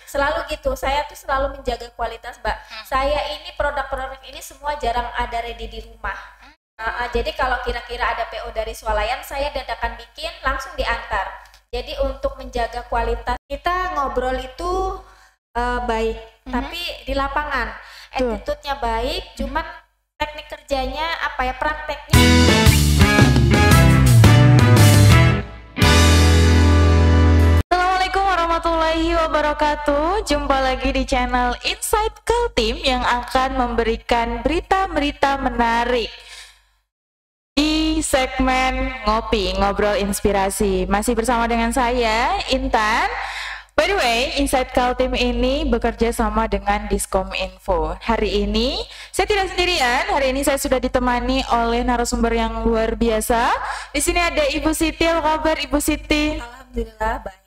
selalu gitu. Saya tuh selalu menjaga kualitas, Mbak. Saya ini produk-produk ini semua jarang ada ready di rumah. Jadi kalau kira-kira ada PO dari swalayan, saya dadakan bikin, langsung diantar. Jadi untuk menjaga kualitas, kita ngobrol itu baik, tapi di lapangan attitude-nya baik, cuman teknik kerjanya apa ya, prakteknya. Assalamualaikum warahmatullahi wabarakatuh. Jumpa lagi di channel Insight Kaltim yang akan memberikan berita-berita menarik di segmen Ngopi, Ngobrol Inspirasi. Masih bersama dengan saya, Intan. By the way, Insight Kaltim ini bekerja sama dengan Diskominfo. Hari ini saya tidak sendirian. Hari ini saya sudah ditemani oleh narasumber yang luar biasa. Di sini ada Ibu Siti. Apa kabar Ibu Siti? Alhamdulillah baik.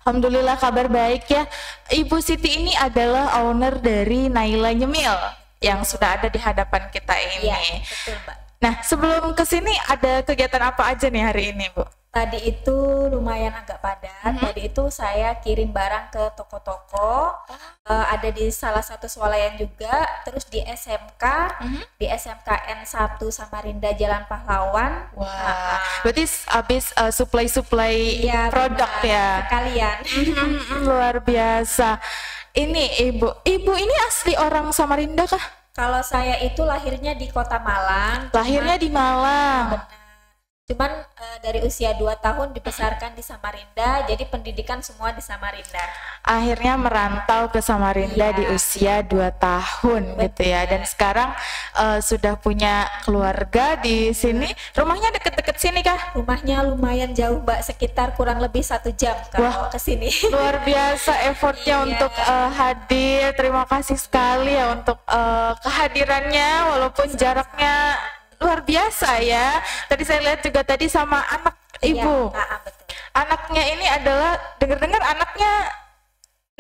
Alhamdulillah kabar baik ya. Ibu Siti ini adalah owner dari Naila Nyemil yang sudah ada di hadapan kita ini. Iya, betul, Mbak. Nah, sebelum ke sini ada kegiatan apa aja nih hari ini, Bu? Tadi itu lumayan agak padat. Tadi itu saya kirim barang ke toko-toko. Ada di salah satu swalayan juga. Terus di SMK, di SMKN 1 Samarinda Jalan Pahlawan. Wah, berarti habis supply Iya, produk benar. ya. Sekalian. Luar biasa. Ini Ibu ini asli orang Samarinda kah? Kalau saya itu lahirnya di Kota Malang. Lahirnya di Malang. Benar. Cuman dari usia 2 tahun dibesarkan di Samarinda, jadi pendidikan semua di Samarinda. Akhirnya merantau ke Samarinda di usia 2 tahun gitu ya. Dan sekarang sudah punya keluarga di sini. Rumahnya deket-deket sini kah? Rumahnya lumayan jauh, Mbak, sekitar kurang lebih 1 jam kalau ke sini. Luar biasa effortnya untuk hadir. Terima kasih sekali ya untuk kehadirannya walaupun jaraknya luar biasa ya. Tadi saya lihat juga tadi sama anak Ibu. Iya, betul. Anaknya ini adalah dengar-dengar anaknya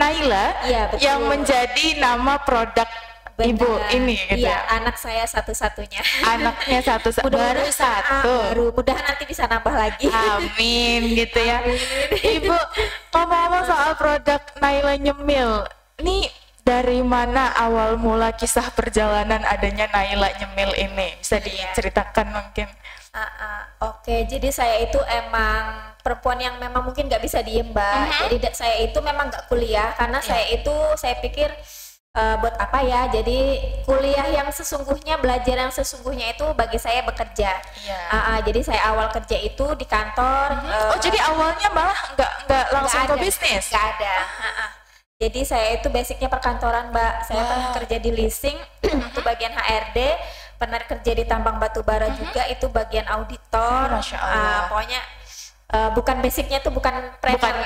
Naila Iya, betul. yang menjadi nama produk Ibu Benar. ini gitu Iya, ya. anak saya satu-satunya. Anaknya baru satu. Baru, mudah nanti bisa nambah lagi. Amin gitu ya. Ibu, ngomong-ngomong soal produk Naila Nyemil, ini dari mana awal mula kisah perjalanan adanya Naila Nyemil ini? Bisa diceritakan mungkin? Oke, jadi saya itu emang perempuan yang memang mungkin nggak bisa diem, Mbak. Jadi saya itu memang nggak kuliah karena saya pikir buat apa ya? Jadi kuliah yang sesungguhnya, belajar yang sesungguhnya itu bagi saya bekerja. Jadi saya awal kerja itu di kantor. Oh, jadi awalnya malah nggak langsung ke bisnis? Nggak ada. Jadi saya itu basicnya perkantoran, Mbak. Saya pernah kerja di leasing itu bagian HRD, pernah kerja di tambang batu bara juga itu bagian auditor. Masya Allah. Pokoknya bukan basicnya itu bukan preman.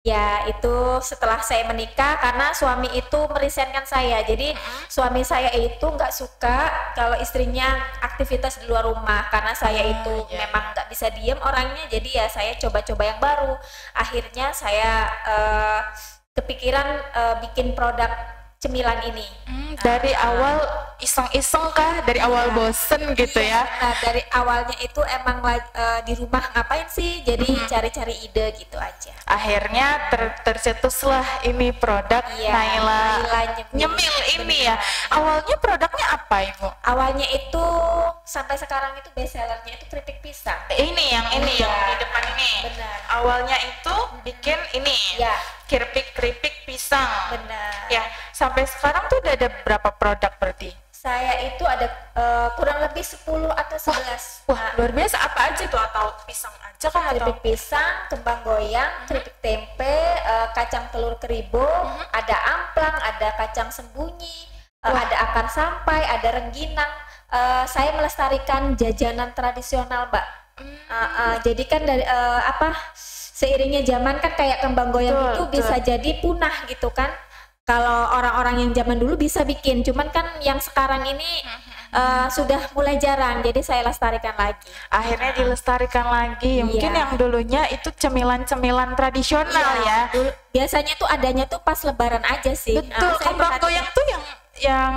Ya itu setelah saya menikah karena suami itu merisenkan saya. Jadi suami saya itu nggak suka kalau istrinya aktivitas di luar rumah karena saya itu memang nggak bisa diem orangnya. Jadi ya saya coba-coba yang baru. Akhirnya saya kepikiran bikin produk cemilan ini. Dari awal iseng-iseng kah? Dari awal bosen gitu ya? Nah dari awalnya itu emang di rumah ngapain sih? Jadi cari-cari ide gitu aja. Akhirnya tercetuslah ini produk Naila Nyemil ini ya. Awalnya produknya apa Ibu? Awalnya itu sampai sekarang itu best sellernya itu keripik pisang. Ini yang di depan ini. Benar. Awalnya itu bikin ini. Ya. Keripik pisang. Benar. Ya, sampai sekarang tuh udah ada berapa produk berarti? Saya itu ada kurang lebih 10 atau 11. Wah, luar biasa. Apa aja tuh, atau pisang aja kah atau? Keripik pisang, kembang goyang, keripik tempe, kacang telur keribo, ada amplang, ada kacang sembunyi, ada akar sampai, ada rengginang. Saya melestarikan jajanan tradisional, Mbak. Jadi kan dari seiringnya zaman kan kayak kembang goyang itu bisa jadi punah gitu kan. Kalau orang-orang yang zaman dulu bisa bikin, cuman kan yang sekarang ini sudah mulai jarang, jadi saya lestarikan lagi. Akhirnya dilestarikan lagi. Mungkin yang dulunya itu cemilan-cemilan tradisional ya. Dulu, biasanya tuh adanya tuh pas lebaran aja sih. Betul, kembang goyang tuh yang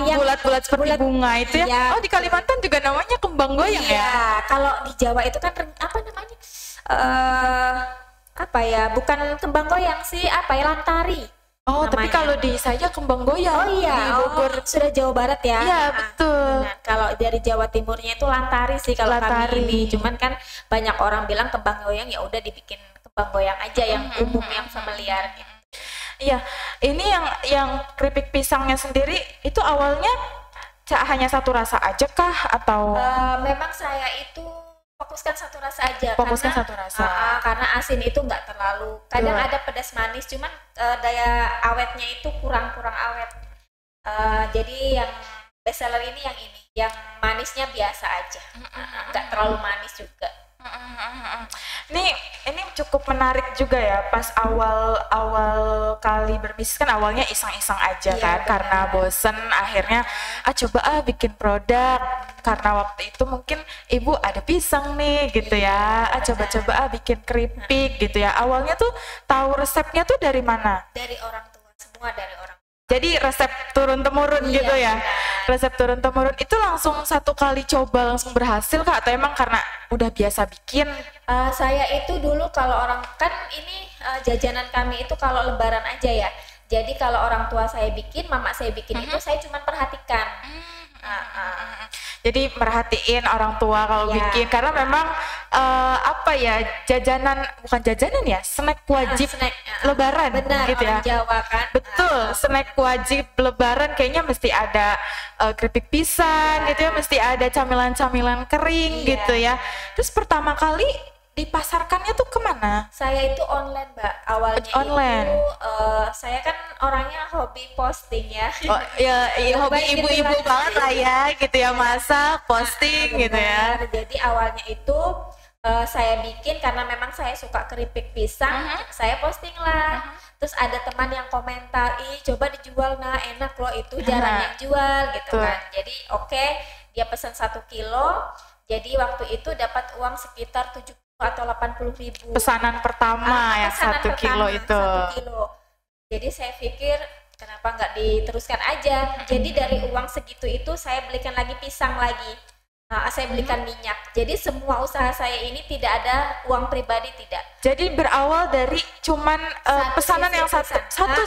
bulat-bulat seperti bunga itu ya. Oh, di Kalimantan juga namanya kembang goyang ya. Kalau di Jawa itu kan apa namanya? apa ya, bukan kembang goyang sih, apa ya, lantari. Oh, tapi namanya. kalau di saya kembang goyang. Oh iya, di Bogor. sudah Jawa Barat ya. Iya, betul. Benar. Kalau dari Jawa Timurnya itu lantari sih kalau Lantari. kami ini. Cuman kan banyak orang bilang kembang goyang, ya udah dibikin kembang goyang aja yang umum, yang familiar gitu. Iya, ini yang keripik pisangnya sendiri itu awalnya hanya satu rasa aja kah atau Memang saya itu fokuskan satu rasa aja. Fokuskan karena, satu rasa. Karena asin itu nggak terlalu. Kadang Betul. ada pedas manis, cuman daya awetnya itu kurang awet. Jadi yang bestseller ini, yang manisnya biasa aja, nggak terlalu manis juga. Ini cukup menarik juga ya, pas awal kali berbisnis kan awalnya iseng-iseng aja Iya, kan, benar. karena bosen akhirnya coba bikin produk, karena waktu itu mungkin ibu ada pisang nih gitu ya, coba-coba bikin keripik gitu ya. Awalnya tuh tahu resepnya tuh dari mana? Dari orang tua, semua dari orang tua. Jadi resep turun-temurun Iya, gitu ya? benar. Resep turun-temurun itu langsung satu kali coba langsung berhasil kak? Atau emang karena udah biasa bikin? Saya itu dulu kalau orang kan ini jajanan kami itu kalau lebaran aja ya. Jadi kalau orang tua saya bikin, mama saya bikin itu saya cuma perhatikan. Jadi merhatiin orang tua kalau Iya. bikin, karena memang apa ya, bukan jajanan ya, snack wajib Snack, lebaran benar, gitu ya. orang Jawa kan. Betul, snack wajib lebaran kayaknya mesti ada keripik pisang gitu ya, mesti ada camilan-camilan kering Iya. gitu ya. Terus pertama kali dipasarkannya tuh kemana? Saya itu online, Mbak. Awalnya Online. itu saya kan orangnya hobi posting ya. Oh ya, hobi Baik, gitu ibu-ibu lah. banget lah ya gitu ya, masak, posting gitu ya. Benar. Jadi awalnya itu saya bikin karena memang saya suka keripik pisang, saya posting lah. Terus ada teman yang komentar, ih coba dijual, nah enak loh itu, jarang yang jual gitu Betul. kan. Jadi oke, dia pesan 1 kilo, jadi waktu itu dapat uang sekitar 70 atau 80.000. Pesanan pertama yang Pesanan 1 kilo pertama, itu. 1 kilo. Jadi saya pikir kenapa nggak diteruskan aja. Jadi dari uang segitu itu saya belikan lagi pisang lagi. Saya belikan minyak. Jadi semua usaha saya ini tidak ada uang pribadi, tidak. Jadi berawal dari cuman pesanan sisir yang satu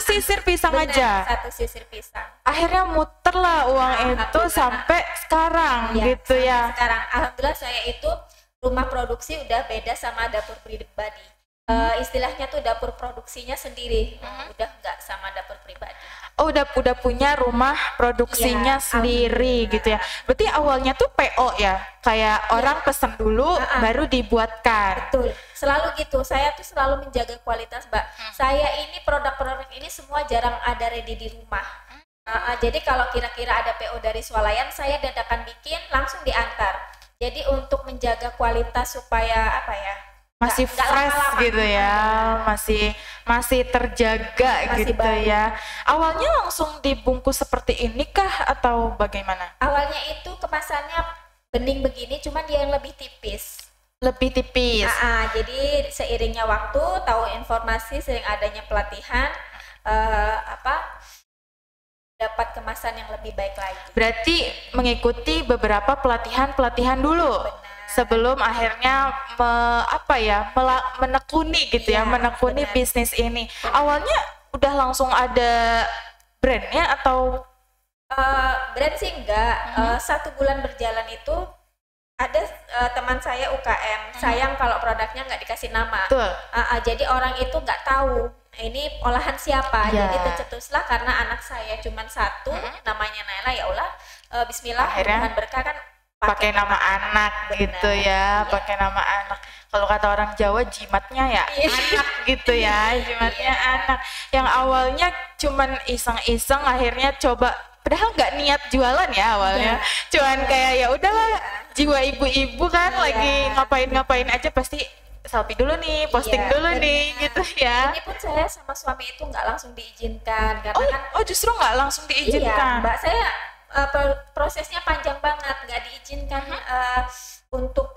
pisang. sisir pisang Benar, aja. satu sisir pisang. Akhirnya muter lah uang itu Alhamdulillah. sampai sekarang Ya, gitu sampai ya. Sekarang alhamdulillah saya itu rumah produksi udah beda sama dapur pribadi. Istilahnya tuh dapur produksinya sendiri, udah nggak sama dapur pribadi. Oh, udah punya rumah produksinya Iya, sendiri alhamdulillah. gitu ya. Berarti awalnya tuh PO ya, kayak orang pesen dulu baru dibuatkan. Betul, selalu gitu. Saya tuh selalu menjaga kualitas, Mbak. Saya ini produk-produk ini semua jarang ada ready di rumah. Jadi kalau kira-kira ada PO dari swalayan, saya dadakan bikin langsung diantar. Jadi untuk menjaga kualitas supaya apa ya? Masih nggak fresh lama-lama. gitu ya, masih terjaga Masih gitu baru. ya. Awalnya langsung dibungkus seperti ini kah atau bagaimana? Awalnya itu kemasannya bening begini, cuman dia yang lebih tipis. Lebih tipis. Jadi seiringnya waktu, tahu informasi, sering adanya pelatihan, dapat kemasan yang lebih baik lagi. Berarti mengikuti beberapa pelatihan dulu. Benar. Sebelum akhirnya menekuni gitu ya, Iya, menekuni benar. bisnis ini. Awalnya udah langsung ada brandnya atau Brand sih enggak. 1 bulan berjalan itu ada teman saya UKM. Sayang kalau produknya nggak dikasih nama. betul? Jadi orang itu nggak tahu ini olahan siapa. Iya. Jadi tercetuslah karena anak saya cuma 1, namanya Naila, ya Allah. Bismillah, Akhirnya mudah-mudahan berkah kan. Pakai nama anak Benar. gitu ya, Iya. pakai nama anak. Kalau kata orang Jawa jimatnya ya Iya. anak gitu ya, jimatnya Iya. anak. Yang awalnya cuman iseng-iseng akhirnya coba, padahal nggak niat jualan ya awalnya. Iya. Cuman kayak ya udahlah, jiwa ibu-ibu kan Iya. lagi ngapain-ngapain aja pasti selfie dulu nih, posting Iya, dulu nih benar. gitu ya. Ini pun saya sama suami itu nggak langsung diizinkan karena kan Oh justru nggak langsung iya, diizinkan. Mbak, saya prosesnya panjang banget, nggak diizinkan untuk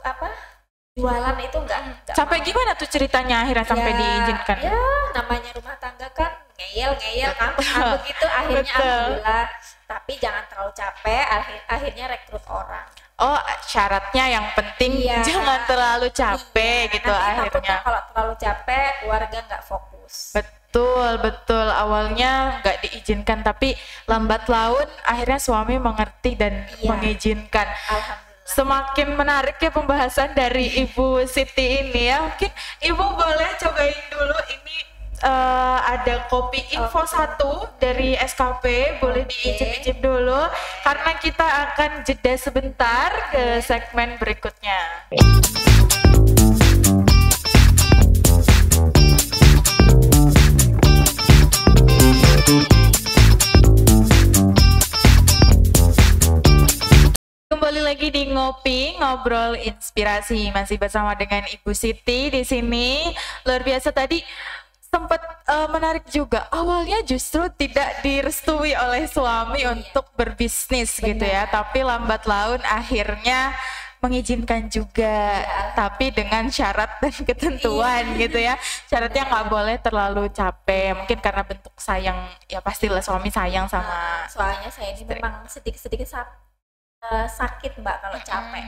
jualan itu nggak Sampai mau. gimana tuh ceritanya akhirnya sampai Ya, diizinkan? Ya, namanya rumah tangga kan ngeyel ngambek gitu. Akhirnya Betul. alhamdulillah. Tapi jangan terlalu capek. Akhirnya rekrut orang. Oh, syaratnya yang penting Iya. jangan terlalu capek Iya, gitu nanti akhirnya. takutnya kalau terlalu capek keluarga nggak fokus. Betul. Awalnya nggak diizinkan, tapi lambat laun akhirnya suami mengerti dan Iya. mengizinkan. Alhamdulillah. Semakin menarik ya pembahasan dari Ibu Siti ini ya. Mungkin Ibu boleh cobain dulu ini ada kopi info 1 dari SKP, boleh diicip-icip dulu karena kita akan jeda sebentar ke segmen berikutnya. Kembali lagi di Ngopi Ngobrol Inspirasi, masih bersama dengan Ibu Siti di sini. Luar biasa tadi sempat menarik juga. Awalnya justru tidak direstui oleh suami untuk berbisnis gitu ya, tapi lambat laun akhirnya mengizinkan juga, tapi dengan syarat dan ketentuan gitu ya. Syaratnya nggak boleh terlalu capek, mungkin karena bentuk sayang ya, pastilah suami sayang sama. Soalnya saya ini memang sedikit-sedikit sakit Mbak kalau capek.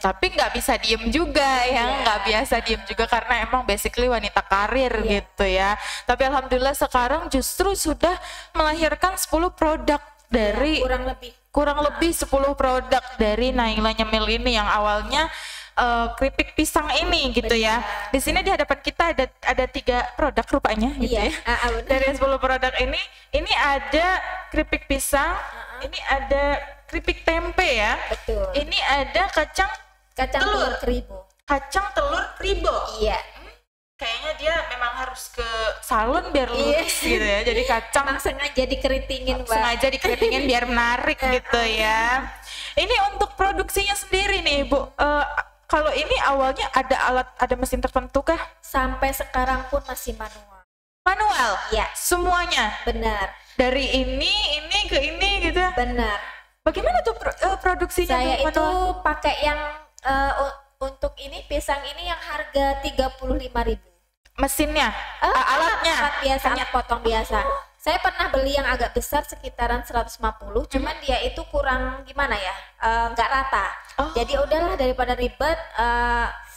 Tapi nggak bisa diem juga ya, nggak biasa diem juga karena emang basically wanita karir gitu ya. Tapi alhamdulillah sekarang justru sudah melahirkan 10 produk dari kurang lebih 10 produk dari Naila Nyemil ini yang awalnya keripik pisang ini gitu ya. Di sini di hadapan kita ada 3 produk rupanya gitu ya. Dari 10 produk ini ada keripik pisang, ini ada keripik tempe ya. Betul. Ini ada kacang telur keribo. Kacang telur keribo. Iya. Kayaknya dia memang harus ke salon biar lurus gitu ya. Jadi kacang sengaja dikeritingin, Mbak. Sengaja dikeritingin biar menarik gitu ya. Ini untuk produksinya sendiri nih, Bu. Kalau ini awalnya ada mesin tertentu kah? Sampai sekarang pun masih manual. Manual? Ya. Semuanya? Benar. Dari ini ke ini gitu? Benar. Bagaimana tuh produksinya? Saya itu pakai yang untuk ini pisang ini yang harga 35.000. Mesinnya? Alatnya? Alat biasa, alat potong biasa. Saya pernah beli yang agak besar sekitaran 150, cuman dia itu kurang gimana ya, nggak rata. Jadi udahlah daripada ribet,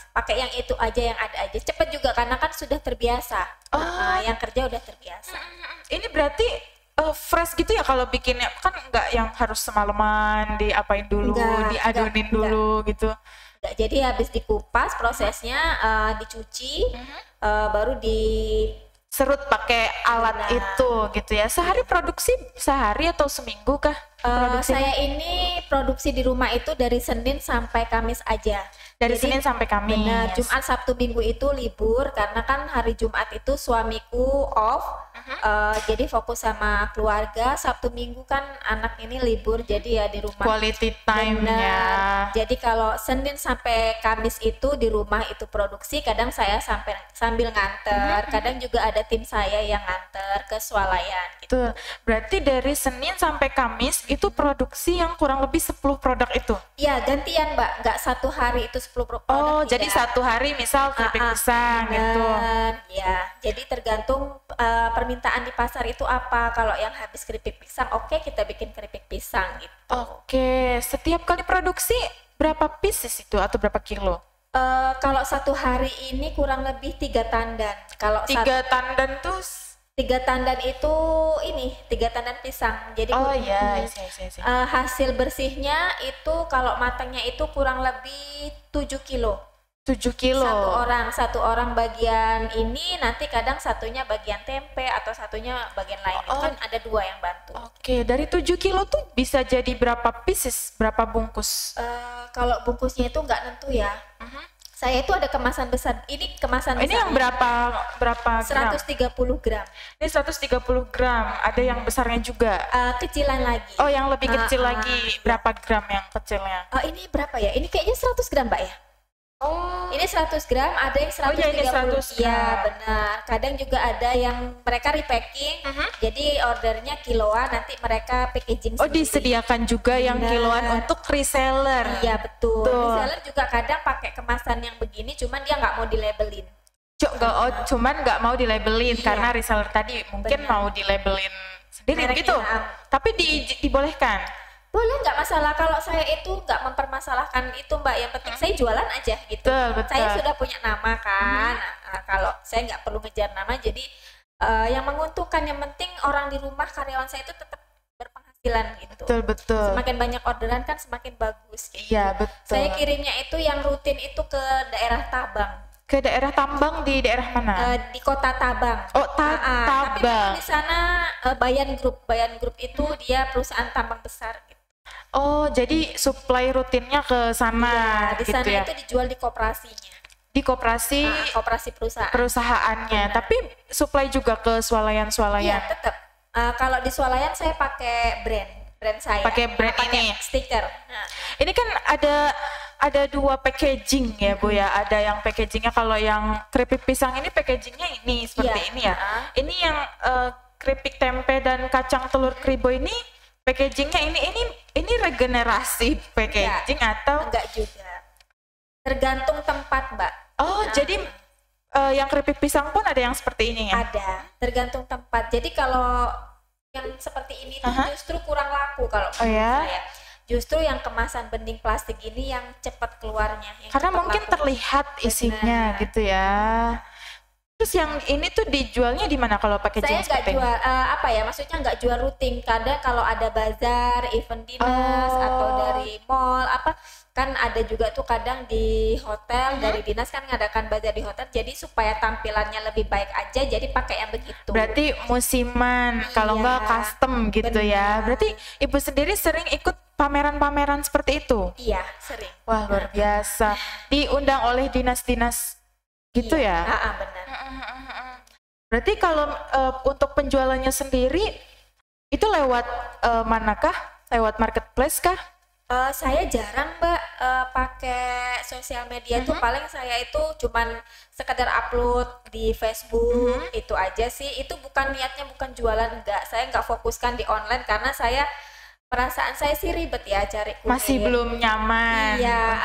pakai yang itu aja, yang ada aja. Cepet juga karena kan sudah terbiasa. Yang kerja udah terbiasa. Ini berarti fresh gitu ya kalau bikinnya, kan nggak yang harus semalaman diapain dulu, diadonin dulu gitu. Enggak, jadi habis dikupas prosesnya, dicuci, baru serut pakai alat itu gitu ya. Sehari produksi sehari atau seminggu kah? Saya ini produksi di rumah itu dari Senin sampai Kamis aja. Dari Senin sampai Kamis. Benar, Jumat Sabtu Minggu itu libur karena kan hari Jumat itu suamiku off. Jadi fokus sama keluarga. Sabtu Minggu kan anak ini libur, jadi ya di rumah. Quality time ya. Jadi kalau Senin sampai Kamis itu di rumah itu produksi. Kadang saya sambil nganter. Kadang juga ada tim saya yang nganter ke swalayan. Gitu. Tuh, berarti dari Senin sampai Kamis itu produksi yang kurang lebih 10 produk itu? Iya, gantian Mbak. Nggak satu hari itu 10 produk. Oh, jadi satu hari misal keripik pisang gitu. Ya, jadi tergantung permintaan di pasar itu apa. Kalau yang habis keripik pisang, oke, kita bikin keripik pisang gitu. Oke, setiap kali produksi berapa pieces itu atau berapa kilo? Kalau satu hari ini kurang lebih 3 tandan. Kalau 3 tandan tuh 3 tandan itu 3 tandan pisang. Jadi hasil bersihnya itu kalau matangnya itu kurang lebih 7 kilo. 7 kilo. Satu orang bagian ini, nanti kadang satunya bagian tempe atau satunya bagian lain. Itu kan ada 2 yang bantu. Oke, dari 7 kilo tuh bisa jadi berapa pieces, berapa bungkus? Kalau bungkusnya itu nggak nentu ya. Saya itu ada kemasan besar. Ini kemasan besar. Ini yang berapa gram? 130 gram. Ini 130 gram. Ada yang besarnya juga. Kecilan lagi. Oh, yang lebih kecil lagi. Berapa gram yang kecilnya? Ini berapa ya? Ini kayaknya 100 gram, Mbak ya? Oh. Ini 100 gram, ada yang 130. Ini 100 gram. Iya, benar. Kadang juga ada yang mereka repacking. Jadi ordernya kiloan, nanti mereka packaging sendiri. Disediakan juga yang kiloan untuk reseller. Iya, betul. Reseller juga kadang pakai kemasan yang begini, cuman dia nggak mau dilabelin. Cuman nggak mau dilabelin karena reseller tadi mungkin mau dilabelin sendiri gitu. Tapi dibolehkan. Boleh, nggak masalah. Kalau saya itu nggak mempermasalahkan itu Mbak, yang penting saya jualan aja gitu. Betul. Saya sudah punya nama kan. Nah, kalau saya nggak perlu ngejar nama, jadi yang menguntungkan, yang penting orang di rumah, karyawan saya itu tetap berpenghasilan gitu. Betul. Semakin banyak orderan kan semakin bagus gitu. Iya, betul. Saya kirimnya itu yang rutin itu ke daerah Tabang. Ke daerah Tambang, di daerah mana? Di kota Tabang. Oh, Tabang. Tapi memang di sana Bayan Group itu dia perusahaan tambang besar gitu. Oh, jadi supply rutinnya ke sana Di gitu sana ya. itu dijual di koperasinya. Di koperasi Koperasi perusahaan. perusahaannya, tapi supply juga ke swalayan. Iya, tetap. Kalau di swalayan saya pakai brand saya. Pakai brand ini. Stiker. Nah, ini kan ada dua packaging ya Bu ya. Ada yang packagingnya, kalau yang keripik pisang ini packagingnya ini seperti ini ya. Ini yang keripik tempe dan kacang telur kribo ini packagingnya ini regenerasi packaging atau enggak juga. Tergantung tempat Mbak. Oh, jadi yang keripik pisang pun ada yang seperti ini ya? Ada, tergantung tempat. Jadi kalau yang seperti ini tuh justru kurang laku kalau menurut saya. Justru yang kemasan bening plastik ini yang cepat keluarnya. Karena mungkin laku. Terlihat isinya gitu ya. Terus yang ini tuh dijualnya di mana kalau packaging seperti ini? Saya nggak jual maksudnya nggak jual rutin. Kadang kalau ada bazar, event dinas atau dari mall kan ada juga tuh kadang di hotel dari dinas kan ngadakan bazar di hotel, jadi supaya tampilannya lebih baik aja jadi pakai yang begitu. Berarti musiman, kalau nggak custom gitu ya. Berarti Ibu sendiri sering ikut pameran-pameran seperti itu? Iya, sering. Wah, luar biasa. Diundang oleh dinas-dinas gitu ya? Benar. Berarti kalau untuk penjualannya sendiri itu lewat manakah? Lewat marketplace kah? Saya jarang Mbak pakai sosial media tuh, paling saya itu cuman sekedar upload di Facebook itu aja sih. Itu bukan niatnya, bukan jualan, enggak. Saya nggak fokuskan di online karena perasaan saya sih ribet ya cari kurir. Masih belum nyaman. Iya,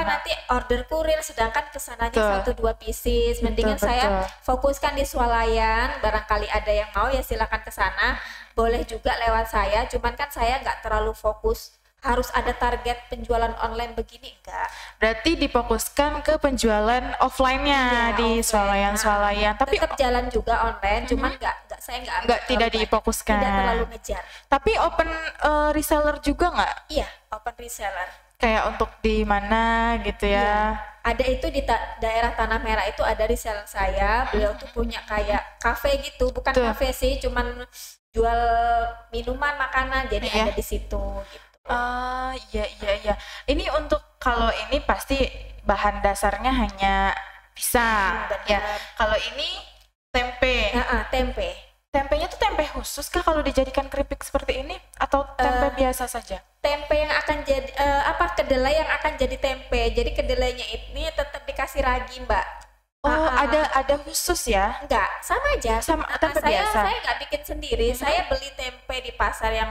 nanti order kurir sedangkan kesananya 1-2 pieces. Mendingan saya fokuskan di swalayan, barangkali ada yang mau ya silakan ke sana. Boleh juga lewat saya, cuman kan saya nggak terlalu fokus harus ada target penjualan online begini, enggak. Berarti difokuskan ke penjualan offline-nya di swalayan-swalayan. Tapi tetap jalan juga online, cuman saya tidak difokuskan. Tidak terlalu ngejar. Tapi open reseller juga nggak? Iya, open reseller. Kayak untuk di mana gitu ya? Iya. Ada itu di daerah Tanah Merah itu ada reseller saya. Beliau tuh punya kayak kafe gitu, bukan kafe sih, cuman jual minuman, makanan. Jadi ada di situ gitu. Iya. Ini untuk kalau ini pasti bahan dasarnya hanya pisang ya. Kalau ini tempe. Tempe. Tempenya tuh tempe khusus kah kalau dijadikan keripik seperti ini atau tempe biasa saja? Tempe yang akan jadi kedelai yang akan jadi tempe. Jadi kedelainya ini tetap dikasih ragi, Mbak. Oh, ada khusus ya? Enggak, sama aja. Sama tempe biasa. Saya nggak bikin sendiri. Saya beli tempe di pasar yang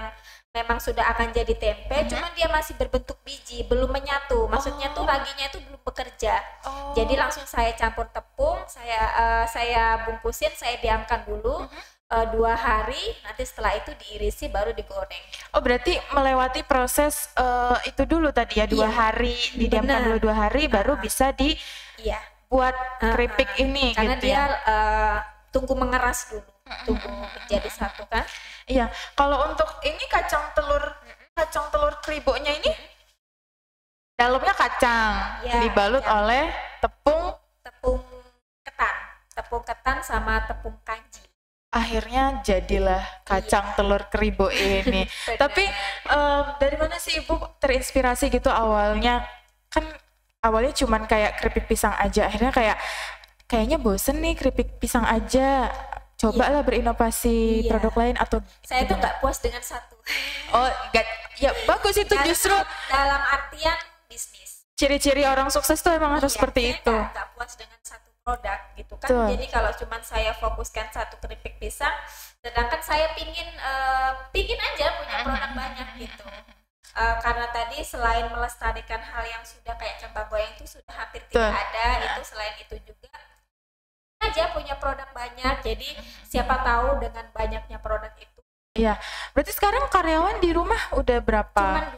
memang sudah akan jadi tempe, cuman dia masih berbentuk biji, belum menyatu. Maksudnya tuh raginya itu belum bekerja. Jadi langsung saya campur tepung, saya bungkusin, saya diamkan dulu 2 hari. Nanti setelah itu diirisi baru digoreng. Oh, berarti melewati proses itu dulu tadi ya, 2 hari didiamkan dulu 2 hari baru bisa buat keripik ini. Karena gitu dia ya? Tunggu mengeras dulu, tunggu menjadi satu kan. Iya, kalau untuk ini kacang telur kribonya ini dalamnya kacang dibalut oleh tepung ketan sama tepung kanji. Akhirnya jadilah kacang telur kribo ini. Tapi dari mana sih Ibu terinspirasi gitu awalnya? Kan awalnya cuman kayak keripik pisang aja, akhirnya kayaknya bosen nih keripik pisang aja. Cobalah berinovasi produk lain atau saya tuh nggak puas dengan satu. Oh, enggak. Ya bagus itu justru dalam artian bisnis. Ciri-ciri orang sukses tuh emang harus seperti itu. Nggak puas dengan satu produk gitu kan. Jadi kalau cuma saya fokuskan satu keripik pisang, sedangkan saya pingin aja punya produk banyak gitu. Karena tadi selain melestarikan hal yang sudah kayak cempaka goyang itu sudah hampir tidak ada, itu selain itu juga aja punya produk banyak. Jadi siapa tahu dengan banyaknya produk itu Iya, berarti sekarang karyawan di rumah udah berapa?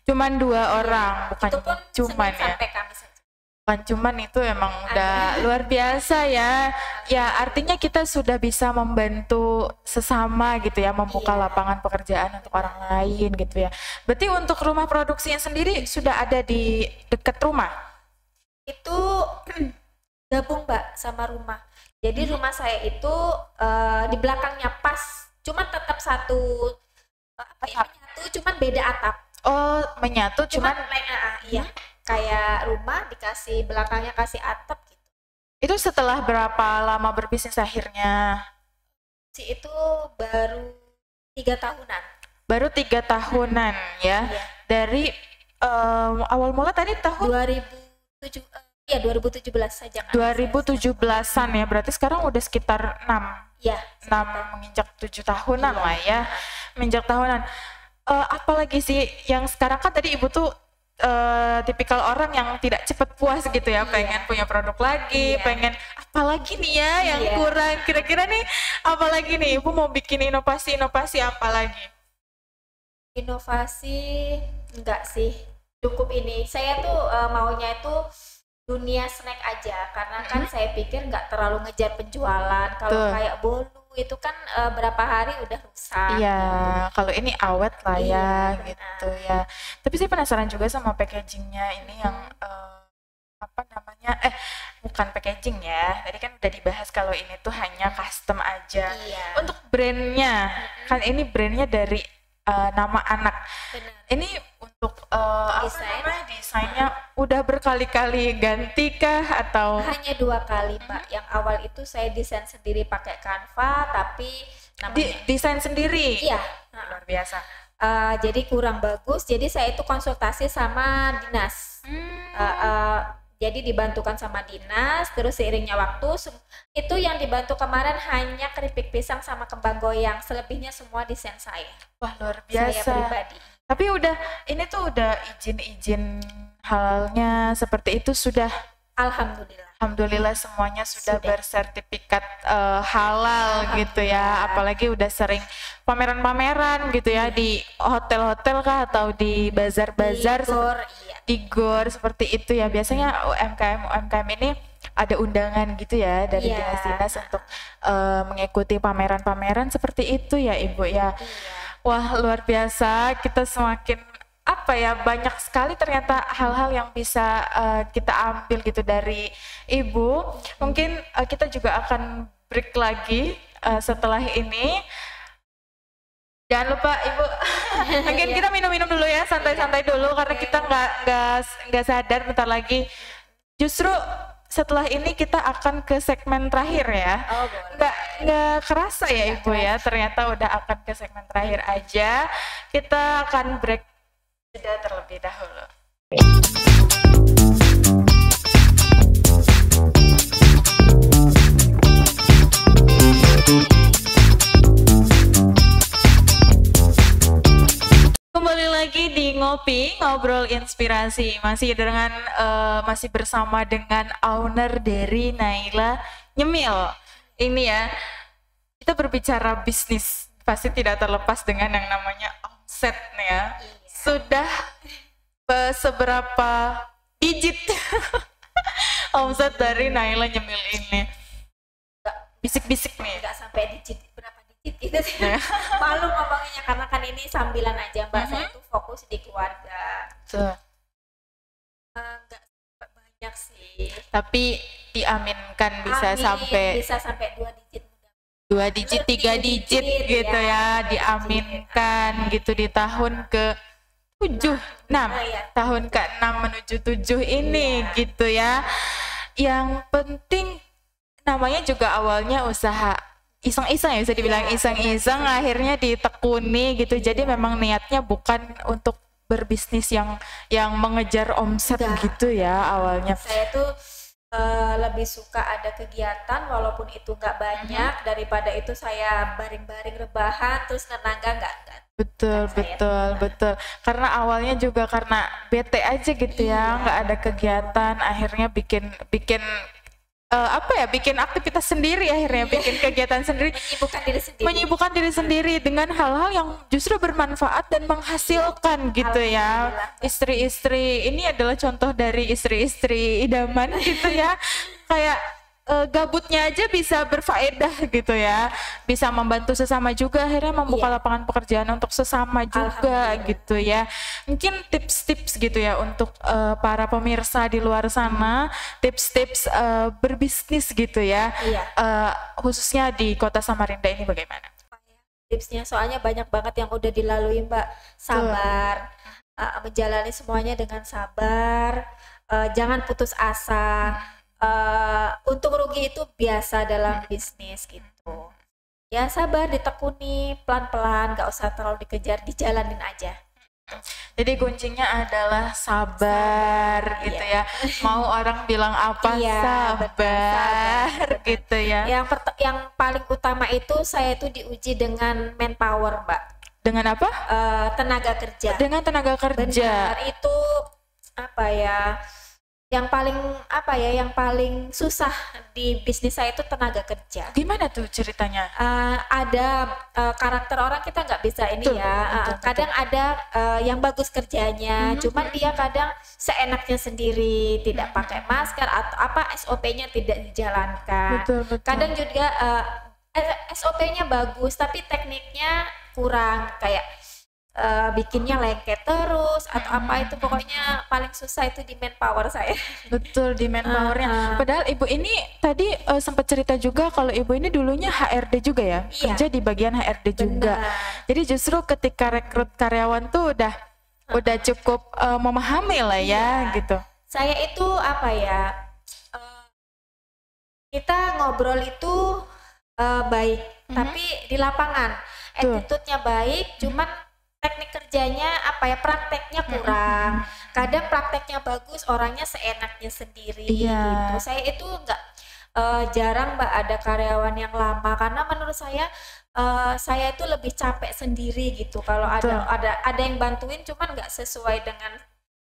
Cuman 2 orang, bukan Itu pun cuman Senin ya. sampai Kamis aja. Bukan cuman itu emang udah luar biasa ya. Ya artinya kita sudah bisa membantu sesama gitu ya, membuka lapangan pekerjaan untuk orang lain gitu ya. Berarti untuk rumah produksinya sendiri sudah ada di dekat rumah? Itu gabung Mbak sama rumah. Jadi rumah saya itu di belakangnya pas, cuman tetap satu menyatu, cuman beda atap. Oh, menyatu cuman iya. Kayak rumah dikasih belakangnya kasih atap gitu. Itu setelah berapa lama berbisnis akhirnya? Itu baru 3 tahunan. Baru 3 tahunan ya. Iya. Dari awal mula tadi tahun 2017 saja. 2017-an ya. Berarti sekarang udah sekitar 6. Iya. 6 menginjak 7 tahunan lah ya. Menginjak tahunan. Apalagi sih yang sekarang kan tadi Ibu tuh tipikal orang yang tidak cepat puas gitu ya, pengen punya produk lagi, pengen apalagi nih ya yang kurang, kira-kira nih apalagi nih Ibu mau bikin inovasi apa lagi? Inovasi enggak sih, cukup ini saya tuh maunya itu dunia snack aja, karena kan saya pikir nggak terlalu ngejar penjualan. Kalau kayak bolu itu kan berapa hari udah rusak. Iya, kalau ini awet lah ya, gitu ya. Tapi saya penasaran juga sama packagingnya ini yang apa namanya? Bukan packaging ya. Tadi kan udah dibahas kalau ini tuh hanya custom aja. Iya. Untuk brandnya, kan ini brandnya dari nama anak. Benar. Ini untuk desainnya udah berkali-kali ganti kah atau hanya 2 kali Mbak? Yang awal itu saya desain sendiri pakai Canva, tapi desain sendiri? Iya, luar biasa. Jadi kurang bagus, jadi saya itu konsultasi sama dinas. Jadi dibantukan sama dinas, terus seiringnya waktu itu yang dibantu kemarin hanya keripik pisang sama kembang goyang, selebihnya semua desain saya. Wah, luar biasa. Saya pribadi. Tapi ini tuh udah izin halalnya seperti itu sudah? Alhamdulillah semuanya sudah bersertifikat halal gitu ya. Apalagi udah sering pameran-pameran gitu ya di hotel-hotel kah atau di bazar-bazar di GOR seperti itu ya. Biasanya UMKM ini ada undangan gitu ya dari dinas-dinas untuk mengikuti pameran-pameran seperti itu ya Ibu ya. Wah, luar biasa, kita semakin banyak sekali ternyata hal-hal yang bisa kita ambil gitu dari Ibu. Mungkin kita juga akan break lagi setelah ini. Jangan lupa Ibu, mungkin kita minum-minum dulu ya, santai-santai dulu karena kita nggak sadar bentar lagi. Justru setelah ini kita akan ke segmen terakhir ya. Nggak kerasa ya Ibu ya, ternyata udah akan ke segmen terakhir aja. Kita akan break jeda terlebih dahulu. Kembali lagi di Ngopi, Ngobrol Inspirasi. Masih bersama dengan owner dari Naila Nyemil. Ini ya, kita berbicara bisnis, pasti tidak terlepas dengan yang namanya omset nih ya. Sudah seberapa digit omset dari Naila Nyemil ini? Bisik-bisik nih. Nggak sampai digit, berapa digit gitu sih. Malu ngomongnya karena kan ini sambilan aja Mbak. Saya tuh fokus di keluarga. Nggak banyak sih. Tapi diaminkan bisa sampai 2 digit. 2 digit, 3 digit gitu ya, diaminkan gitu di tahun ke-6, tahun ke-6 menuju 7 ini gitu ya. Yang penting namanya juga awalnya usaha iseng-iseng ya, bisa dibilang iseng-iseng, akhirnya ditekuni gitu. Jadi memang niatnya bukan untuk berbisnis yang mengejar omset gitu ya awalnya. Saya tuh lebih suka ada kegiatan walaupun itu nggak banyak daripada itu saya baring-baring rebahan terus nenangga nggak. Betul. Karena awalnya juga karena bete aja gitu ya, nggak ada kegiatan, akhirnya bikin bikin aktivitas sendiri, akhirnya bikin kegiatan sendiri, menyibukkan diri sendiri dengan hal-hal yang justru bermanfaat dan menghasilkan gitu ya. Istri-istri ini adalah contoh dari istri-istri idaman gitu ya. Kayak gabutnya aja bisa berfaedah gitu ya, bisa membantu sesama juga, akhirnya membuka lapangan pekerjaan untuk sesama juga gitu ya. Mungkin tips-tips gitu ya untuk para pemirsa di luar sana, tips-tips berbisnis gitu ya, khususnya di kota Samarinda ini bagaimana? Tipsnya soalnya banyak banget yang udah dilalui Mbak. Sabar, menjalani semuanya dengan sabar, jangan putus asa. Untuk rugi itu biasa dalam bisnis gitu. Ya sabar, ditekuni pelan-pelan, gak usah terlalu dikejar, dijalanin aja. Jadi kuncinya adalah sabar gitu ya. Mau orang bilang apa, sabar gitu ya. Yang paling utama itu saya itu diuji dengan manpower Mbak. Dengan apa? Tenaga kerja. Dengan tenaga kerja. Benar, itu yang paling susah di bisnis saya itu tenaga kerja. Gimana tuh ceritanya? Ada karakter orang kita nggak bisa ini kadang ada yang bagus kerjanya, cuman dia kadang seenaknya sendiri, tidak pakai masker atau SOP-nya tidak dijalankan. Betul. Kadang juga SOP-nya bagus tapi tekniknya kurang, kayak bikinnya lengket terus atau itu, pokoknya paling susah itu di manpower saya. Betul, di manpowernya. Padahal ibu ini tadi sempat cerita juga kalau ibu ini dulunya HRD juga ya, kerja di bagian HRD juga. Jadi justru ketika rekrut karyawan tuh udah cukup memahami lah ya gitu. Saya itu kita ngobrol itu baik, tapi di lapangan attitude-nya baik, cuman teknik kerjanya prakteknya kurang. Kadang prakteknya bagus, orangnya seenaknya sendiri gitu. Saya itu jarang Mbak ada karyawan yang lama, karena menurut saya itu lebih capek sendiri gitu. Kalau ada yang bantuin cuman nggak sesuai dengan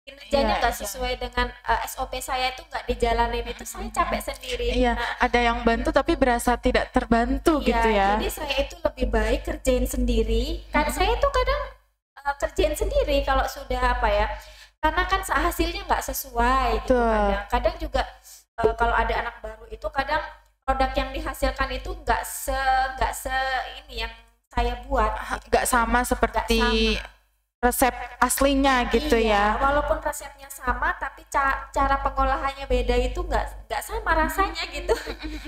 kinerjanya, nggak sesuai dengan SOP saya itu nggak dijalanin, itu saya capek sendiri. Ada yang bantu tapi berasa tidak terbantu gitu ya. Jadi saya itu lebih baik kerjain sendiri. Karena saya itu kadang kerjain sendiri kalau sudah karena kan hasilnya nggak sesuai gitu. Kadang juga kalau ada anak baru itu kadang produk yang dihasilkan itu nggak se ini yang saya buat, nggak sama seperti resep aslinya gitu ya. Walaupun resepnya sama tapi cara pengolahannya beda, itu nggak sama rasanya gitu.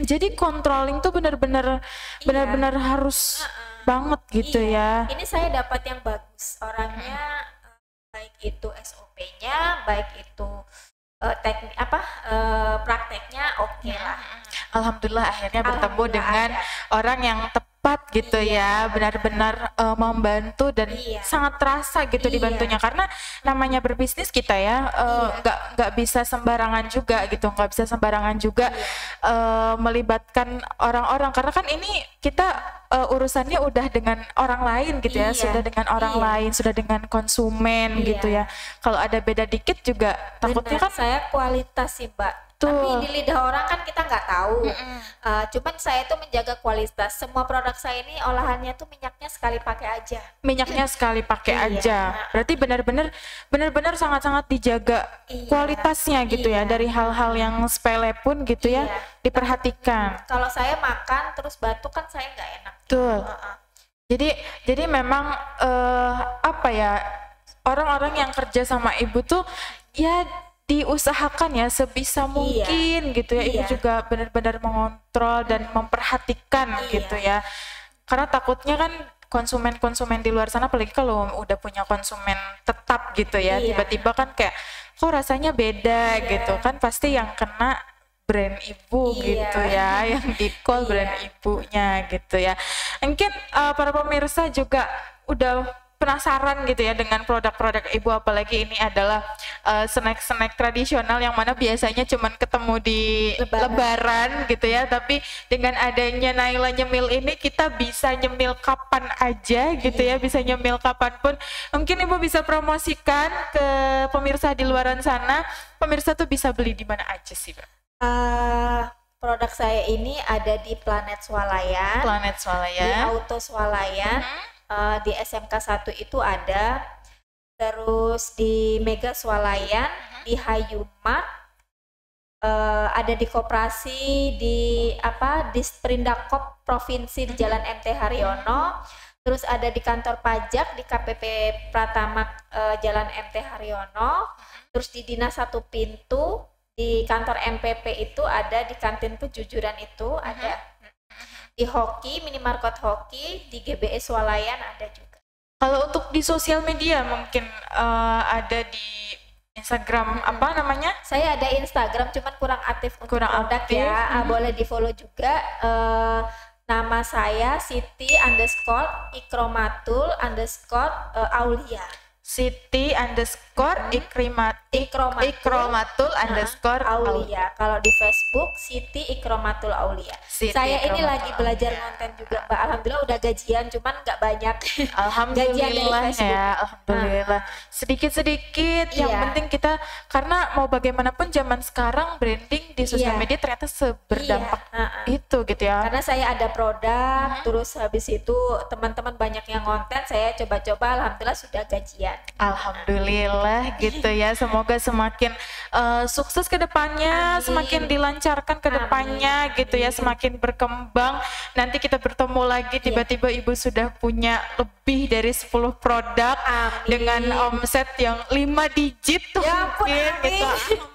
Jadi controlling tuh benar-benar harus banget gitu ya. Ini saya dapat yang bagus, orangnya baik itu SOP-nya, baik itu teknik prakteknya oke lah. Alhamdulillah akhirnya bertemu dengan orang yang tepat gitu ya, benar-benar membantu dan sangat terasa gitu dibantunya, karena namanya berbisnis kita ya nggak bisa sembarangan juga gitu, nggak bisa sembarangan juga melibatkan orang-orang, karena kan ini kita urusannya udah dengan orang lain gitu ya, sudah dengan orang lain, sudah dengan konsumen gitu ya. Kalau ada beda dikit juga takutnya kan saya kualitas sih Mbak. Tapi di lidah orang kan kita nggak tahu. Cuman saya itu menjaga kualitas. Semua produk saya ini olahannya tuh minyaknya sekali pakai aja. Minyaknya sekali pakai aja. Berarti benar-benar sangat-sangat dijaga kualitasnya gitu ya. Dari hal-hal yang sepele pun gitu ya diperhatikan. Kalau saya makan terus batuk kan saya nggak enak. Betul. Jadi memang orang-orang yang kerja sama ibu tuh ya diusahakan ya sebisa mungkin gitu ya. Ibu juga benar-benar mengontrol dan memperhatikan gitu ya. Karena takutnya kan konsumen-konsumen di luar sana, apalagi kalau udah punya konsumen tetap gitu ya, tiba-tiba kan kayak kok rasanya beda gitu kan, pasti yang kena brand ibu gitu ya, yang di call brand ibunya gitu ya. Mungkin para pemirsa juga udah penasaran gitu ya dengan produk-produk ibu, apalagi ini adalah snack-snack tradisional yang mana biasanya cuman ketemu di lebaran gitu ya, tapi dengan adanya Naila Nyemil ini kita bisa nyemil kapan aja gitu ya, bisa nyemil kapanpun. Mungkin ibu bisa promosikan ke pemirsa di luaran sana, pemirsa tuh bisa beli di mana aja sih Mbak? Produk saya ini ada di Planet Swalayan, Planet di Swalayan. Auto Swalayan, di SMK 1 itu ada, terus di Mega Swalayan, di Hayumat, ada di koperasi di Disperindak Provinsi di Jalan MT Haryono, terus ada di kantor pajak di KPP Pratama Jalan MT Haryono, terus di Dinas Satu Pintu di kantor MPP itu ada, di kantin kejujuran itu ada, di Hoki minimarket Hoki di GBS Swalayan ada juga. Kalau untuk di sosial media mungkin ada di Instagram apa namanya? Saya ada Instagram cuman kurang aktif untuk Kurang produk aktif. ya. Boleh di follow juga. Nama saya Siti_Ikromatul_Aulia. Siti_Ikromatul_Aulia. Kalau di Facebook Siti Ikromatul Aulia. Siti Saya ini Ikromatul lagi belajar Aulia. konten juga, Mbak. Alhamdulillah udah gajian cuman nggak banyak. Gajian dari Alhamdulillah Facebook. ya, alhamdulillah. Sedikit-sedikit, yang Iya. penting kita, karena mau bagaimanapun zaman sekarang branding di sosial Iya. media ternyata berdampak Iya, itu gitu ya. Karena saya ada produk, terus habis itu teman-teman banyak yang konten, saya coba-coba, alhamdulillah sudah gajian. Alhamdulillah gitu ya. Semoga semakin sukses ke depannya, Amin. semakin dilancarkan ke depannya gitu ya, semakin berkembang. Nanti kita bertemu lagi tiba-tiba Ibu sudah punya lebih dari 10 produk Amin. dengan omset yang 5 digit Ya ampun, mungkin gitu.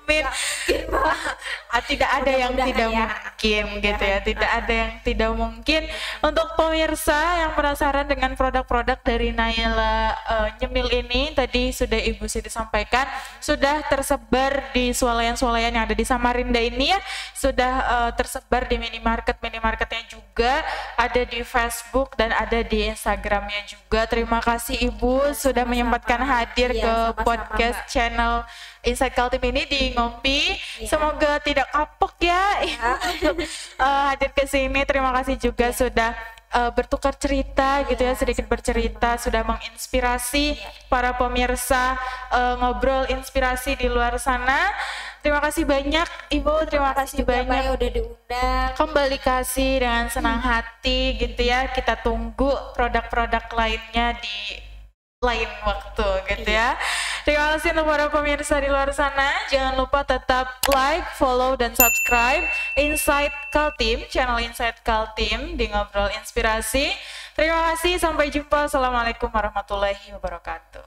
Amin. Tidak ada yang Mudah-mudahan tidak ya. mungkin gitu ya. Tidak ada yang tidak mungkin. Untuk pemirsa yang penasaran dengan produk-produk dari Naila Nyemil ini, tadi sudah Ibu Siti sampaikan, sudah tersebar di swalayan-swalayan yang ada di Samarinda ini ya, sudah tersebar di minimarketnya juga, ada di Facebook dan ada di Instagramnya juga. Terima kasih Ibu sudah menyempatkan hadir Iya, ke sama-sama, podcast Mbak. channel Insight Kaltim ini di Ngopi. Iya. Semoga tidak kapok ya untuk hadir ke sini. Terima kasih juga sudah bertukar cerita gitu ya, sedikit bercerita, sudah menginspirasi para pemirsa, ngobrol inspirasi di luar sana. Terima kasih banyak Ibu, terima kasih juga, banyak. Mbak, udah diundang. Kembali kasih dengan senang hati gitu ya. Kita tunggu produk-produk lainnya di lain waktu gitu ya. Terima kasih untuk para pemirsa di luar sana. Jangan lupa tetap like, follow, dan subscribe Insight Kaltim, channel Insight Kaltim di Ngobrol Inspirasi. Terima kasih, sampai jumpa. Assalamualaikum warahmatullahi wabarakatuh.